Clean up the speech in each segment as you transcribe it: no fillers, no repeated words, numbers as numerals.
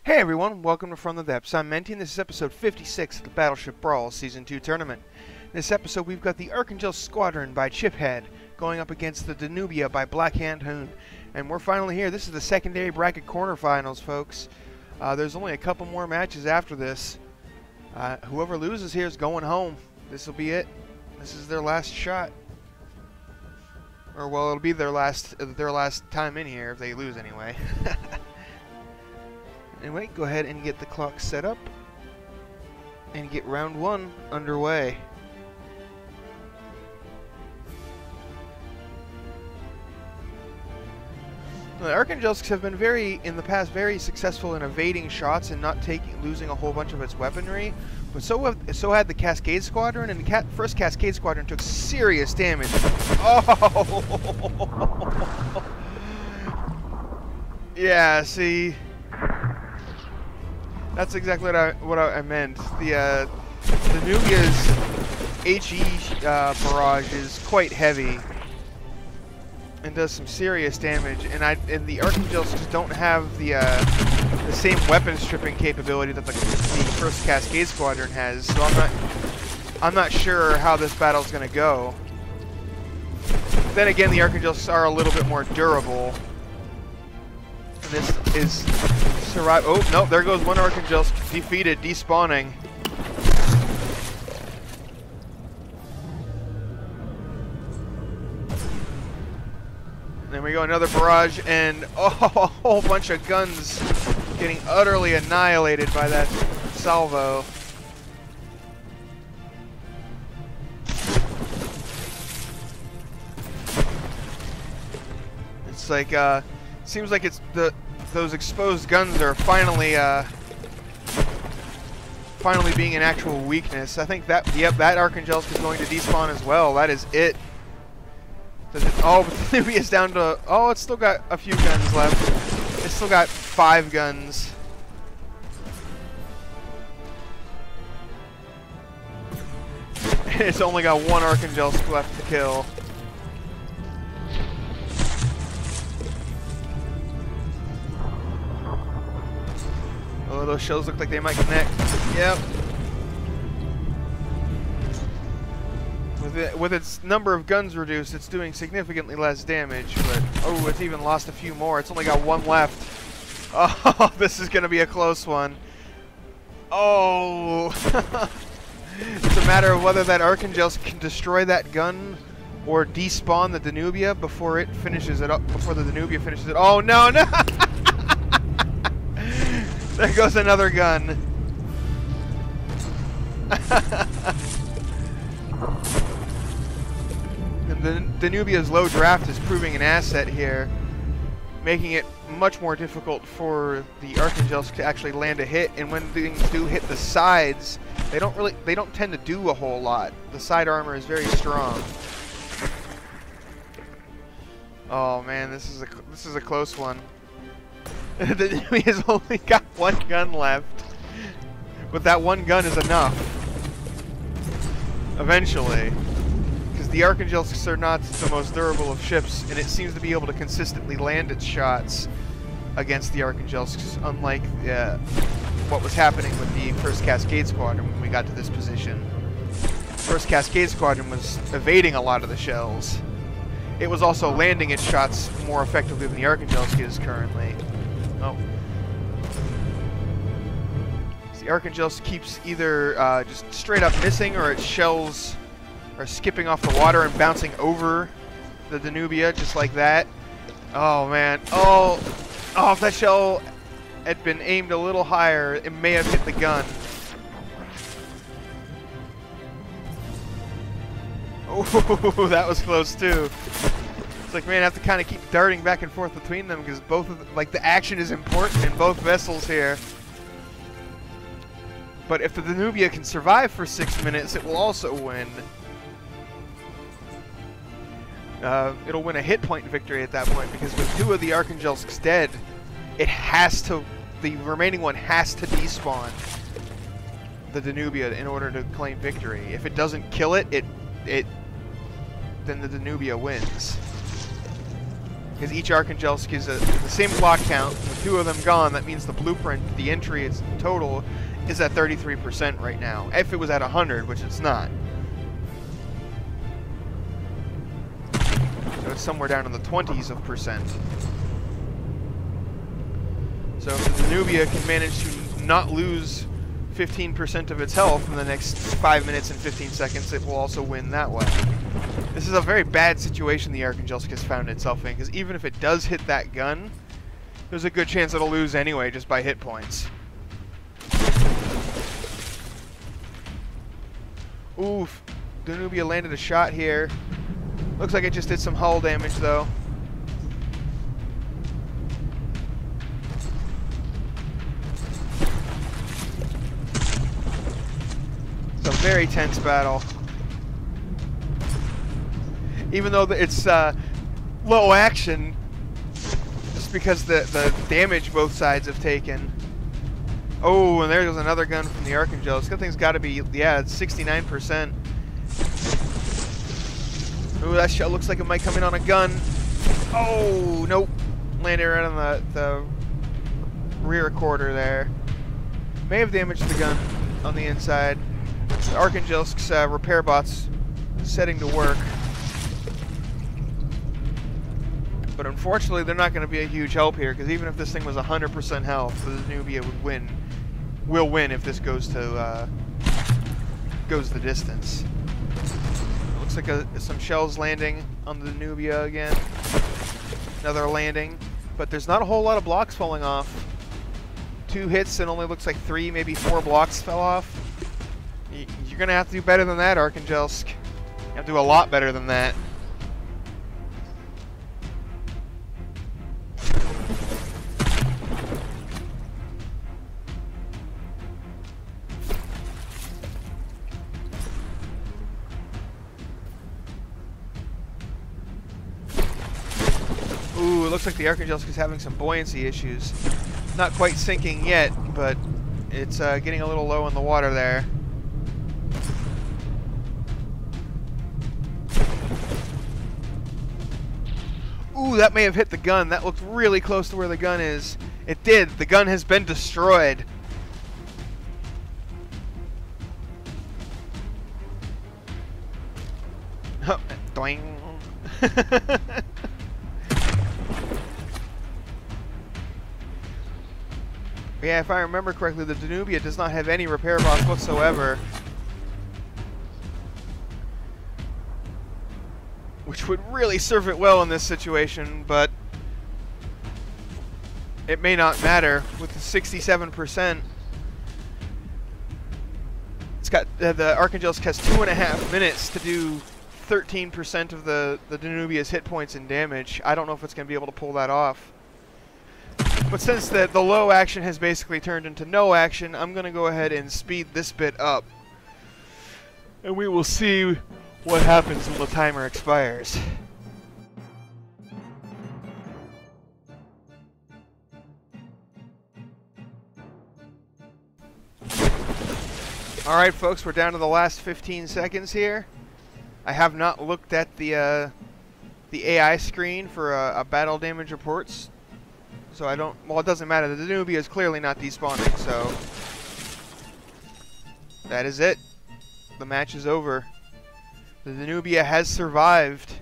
Hey everyone, welcome to From the Depths. I'm Menti, and this is episode 56 of the Battleship Brawl Season 2 tournament. In this episode, we've got the Arkangelsk Squadron by Chiphead going up against the Danubia by Blackhand Hoon. And we're finally here. This is the secondary bracket quarterfinals, folks. There's only a couple more matches after this. Whoever loses here is going home. This will be it. This is their last shot. Or, well, it'll be their last time in here if they lose anyway. Anyway, go ahead and get the clock set up and get round one underway. The Arkangelsks have been in the past very successful in evading shots and not losing a whole bunch of its weaponry, but so had the Cascade Squadron, and the first Cascade Squadron took serious damage. Oh! Yeah, see. That's exactly what I meant. The Danubia's HE barrage is quite heavy and does some serious damage, and the Arkangelsk don't have the same weapon stripping capability that the first Cascade Squadron has. So I'm not sure how this battle's going to go. Then again, the Arkangelsk are a little bit more durable. And this is survive. Oh no! There goes one Arkangelsk defeated, despawning. There we go, another barrage, and a whole bunch of guns getting utterly annihilated by that salvo. It's like seems like it's those exposed guns are finally being an actual weakness. I think that that Arkangelsk is going to despawn as well. That is it. Oh, but the Danubia is down to it's still got a few guns left. It's still got 5 guns. And it's only got one Arkangelsk left to kill. Oh, those shells look like they might connect. Yep. With its number of guns reduced, it's doing significantly less damage, but oh, it's even lost a few more. It's only got one left. Oh, this is going to be a close one. Oh. It's a matter of whether that Arkangelsk can destroy that gun or despawn the Danubia before it finishes it up, before the Danubia finishes it. Oh, no, no. There goes another gun. And the Danubia's low draft is proving an asset here, making it much more difficult for the Arkangelsk to actually land a hit. And when things do hit the sides, they don't tend to do a whole lot. The side armor is very strong. Oh man, this is a close one. The Danubia's only got one gun left, but that one gun is enough. Eventually, because the Arkangelsk are not the most durable of ships, and it seems to be able to consistently land its shots against the Arkangelsk, unlike what was happening with the first Cascade Squadron when we got to this position. First Cascade Squadron was evading a lot of the shells. It was also landing its shots more effectively than the Arkangelsk is currently. Oh. The Arkangelsk keeps either just straight up missing, or its shells are skipping off the water and bouncing over the Danubia just like that. Oh man. Oh, if that shell had been aimed a little higher, it may have hit the gun. Oh, that was close too. It's like, man, I have to kind of keep darting back and forth between them because the action is important in both vessels here. But if the Danubia can survive for 6 minutes, it will also win. It'll win a hit point victory at that point, because with 2 of the Arkangelsk's dead, the remaining one has to despawn the Danubia in order to claim victory. If it doesn't kill it, then the Danubia wins. because each Arkangelsk is the same block count. With 2 of them gone, that means the blueprint, the entry is total, is at 33% right now. If it was at 100, which it's not. So it's somewhere down in the 20s of percent. So if the Danubia can manage to not lose 15% of its health in the next 5 minutes and 15 seconds, it will also win that way. This is a very bad situation the Arkangelsk has found itself in, because even if it does hit that gun, there's a good chance it'll lose anyway just by hit points. Oof. Danubia landed a shot here. Looks like it just did some hull damage though. It's a very tense battle. Even though it's low action, just because the damage both sides have taken. Oh, and there goes another gun from the Arkangelsk. That thing's got to be, yeah, it's 69%. Ooh, that shell looks like it might come in on a gun. Oh, nope. Landed right on the rear quarter there. May have damaged the gun on the inside. The Arkangelsk's repair bot's setting to work. But unfortunately, they're not going to be a huge help here, because even if this thing was 100% health, the Danubia would win. Will win if this goes the distance. It looks like some shells landing on the Danubia again. Another landing, but there's not a whole lot of blocks falling off. 2 hits and only looks like 3, maybe 4 blocks fell off. You're going to have to do better than that, Arkangelsk. You have to do a lot better than that. Ooh, it looks like the Arkangelsk is having some buoyancy issues. Not quite sinking yet, but it's getting a little low in the water there. Ooh, that may have hit the gun. That looked really close to where the gun is. It did. The gun has been destroyed. Oh, doing. Yeah, if I remember correctly, the Danubia does not have any repair bots whatsoever. Which would really serve it well in this situation, but it may not matter with the 67%. It's got the Arkangelsk has 2.5 minutes to do 13% of the Danubia's hit points and damage. I don't know if it's going to be able to pull that off. But since the low action has basically turned into no action, I'm going to go ahead and speed this bit up. And we will see what happens when the timer expires. Alright folks, we're down to the last 15 seconds here. I have not looked at the AI screen for a battle damage reports. So I don't, well, it doesn't matter. The Danubia is clearly not despawning, so that is it. The match is over. The Danubia has survived.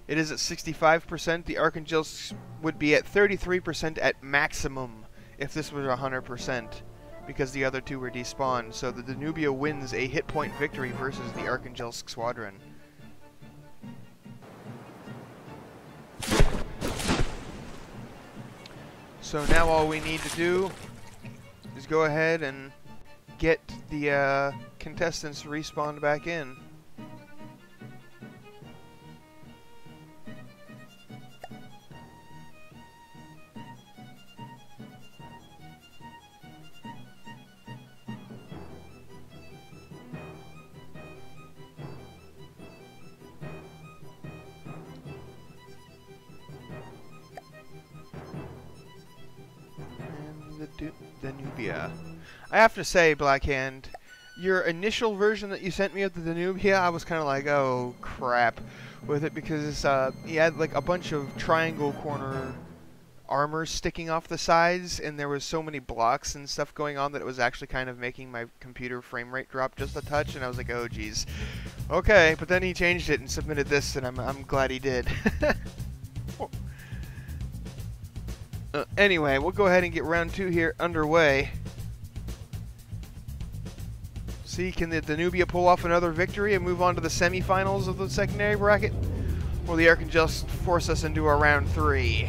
It is at 65%. The Arkangelsk would be at 33% at maximum if this was 100%, because the other two were despawned. So the Danubia wins a hit point victory versus the Arkangelsk Squadron. So now all we need to do is go ahead and get the contestants respawned back in. Danubia. I have to say, Blackhand, your initial version that you sent me of the Danubia, I was kind of like, oh crap, with it because he had like a bunch of triangle corner armor sticking off the sides, and there was so many blocks and stuff going on that it was actually kind of making my computer frame rate drop just a touch, and I was like, oh geez. Okay, but then he changed it and submitted this, and I'm glad he did. Anyway, we'll go ahead and get round 2 here underway. See, can the Danubia pull off another victory and move on to the semifinals of the secondary bracket? Or the Arkangelsk force us into a round 3?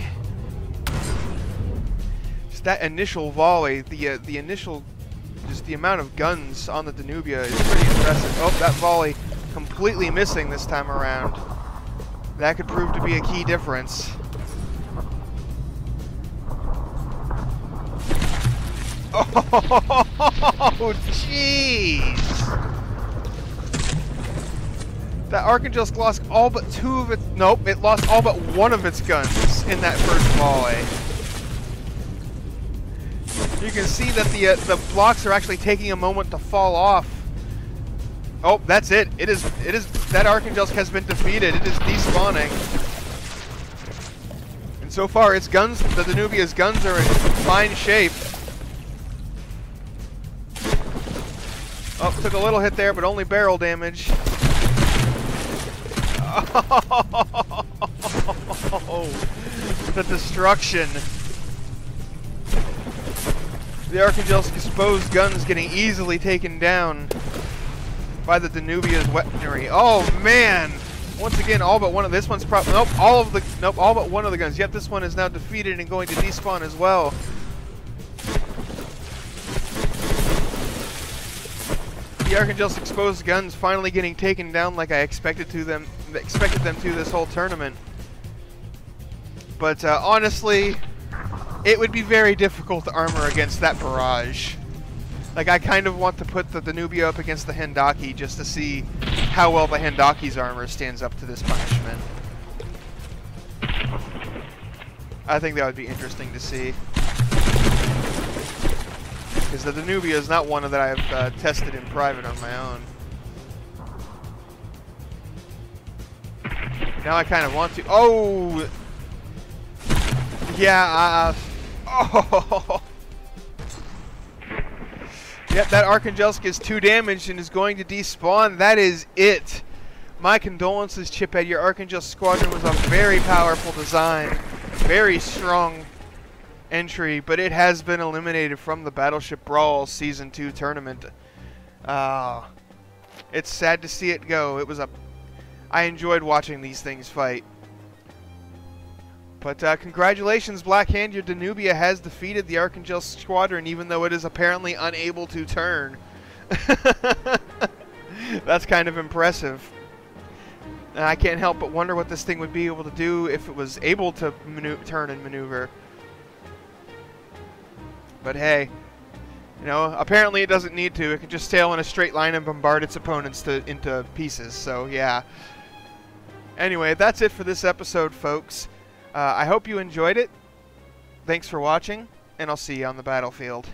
Just that initial volley, the initial, just the amount of guns on the Danubia is pretty impressive. Oh, that volley completely missing this time around. That could prove to be a key difference. Oh, jeez! That Arkangelsk lost all but 2 of its... Nope, it lost all but 1 of its guns in that first volley. You can see that the blocks are actually taking a moment to fall off. Oh, that's it. It is that Arkangelsk has been defeated. It is despawning. And so far, its guns, the Danubia's guns, are in fine shape. Oh, took a little hit there, but only barrel damage. Oh, the destruction. The Arkangelsk exposed guns getting easily taken down by the Danubia's weaponry. Oh man! Once again, all but one of this one's probably all but one of the guns. Yet this one is now defeated and going to despawn as well. The Arkangelsk exposed guns finally getting taken down like I expected them to this whole tournament. But honestly, it would be very difficult to armor against that barrage. Like, I kind of want to put the Danubia up against the Hendaki just to see how well the Hendaki's armor stands up to this punishment. I think that would be interesting to see. Because the Danubia is not one that I've tested in private on my own. Now I kind of want to... Oh! Yeah, oh! Yep, that Arkangelsk is 2 damaged and is going to despawn. That is it. My condolences, Chiphead. Your Arkangelsk Squadron was a very powerful design. Very strong entry, but it has been eliminated from the Battleship Brawl Season 2 tournament. It's sad to see it go. I enjoyed watching these things fight. But congratulations, Black Hand. Your Danubia has defeated the Arkangelsk Squadron, even though it is apparently unable to turn. That's kind of impressive. And I can't help but wonder what this thing would be able to do if it was able to turn and maneuver. But hey, you know, apparently it doesn't need to. It can just sail in a straight line and bombard its opponents into pieces. So yeah. Anyway, that's it for this episode, folks. I hope you enjoyed it. Thanks for watching, and I'll see you on the battlefield.